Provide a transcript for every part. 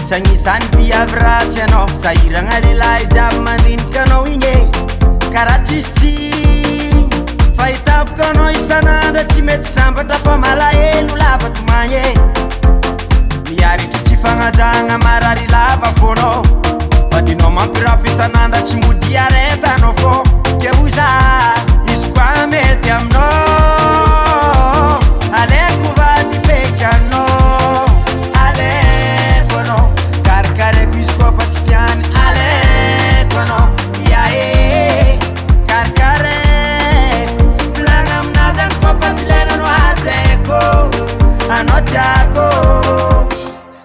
Sangisan piavra cheno sairang adilai jaman din kano inye karachisti faitaf kano isana da chimet samba da famala elu lava tumanye miari tuchifanga janga marari lava fono padino mampirafisa nanda chimudi areta no fo ke uza iskwame tiamno aleku vadi fekano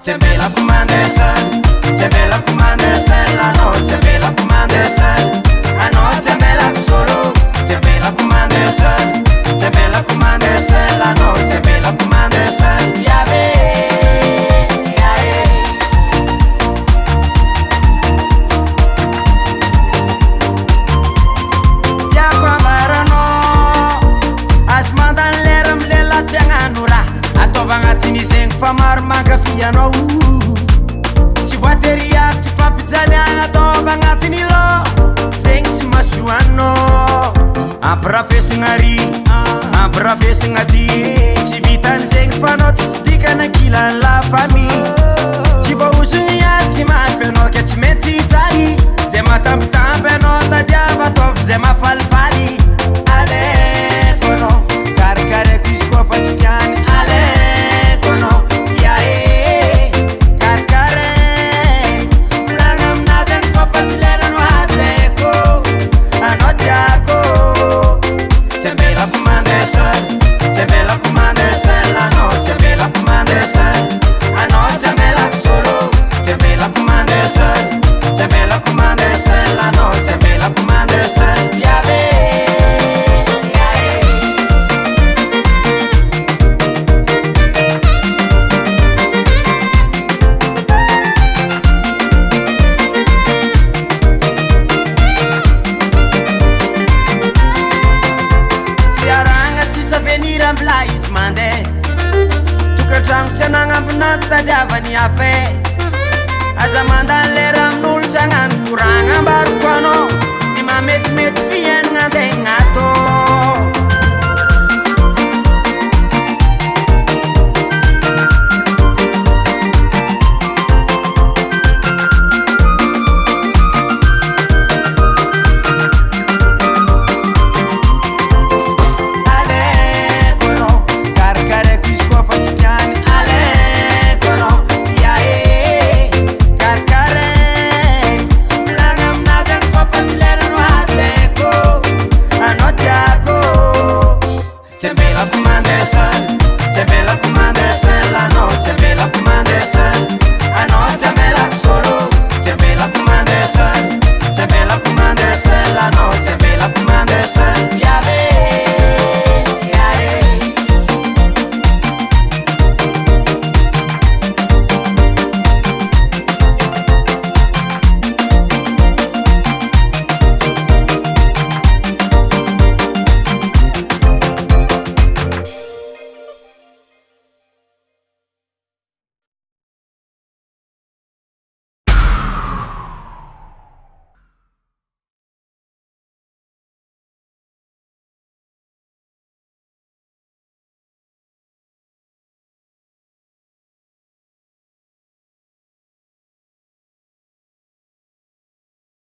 Tsy Ambelako Mandeh Seule, Tsy Ambelako Mandeh Seule, anao Tsy Ambelako Mandeh Seule, anao Tsy Ambelako solo, Tsy Ambelako Mandeh Seule, Tsy Ambelako Mandeh Seule, anao Tsy Ambelako Mandeh Seule, yave, yae. Tiako ambaranao, azy mandany lera milela tsy hagnano raha ataova agnatiny zegny fa maro mankafy anao tsy voatery ato fampijaliagna ataova agnatiny lo zegny tsy masoanao ampirafesagna ry ampirafesagna ty tsy vitany zegny fa anao tsy dikana kilany la famille tsy voaosogny azy mafy anao ke tsy maintsy hijaly zay matambitamby anao tadiava ataovy zay mafalifaly aleko anao karakareko izy koa fa tsy tiany aleko anao yae karakareko volagna aminazy any fa tsy lerano hajaiko anao tiako Tsy Ambelako Mandeh Seule, Tsy Ambelako Mandeh Seule, anao Tsy Ambelako Mandeh Seule, anao Tsy Ambelako solo, Tsy Ambelako Mandeh Seule, Tsy Ambelako Mandeh Seule, anao Tsy Ambelako Mandeh Seule, yave. Mla izy mandeha tokantragno tsy anagnambona tadiavany afe aza mandany lera amin'olo tsy agnano koragna ambaroko anao ny mametimety fiainagna andeha agnato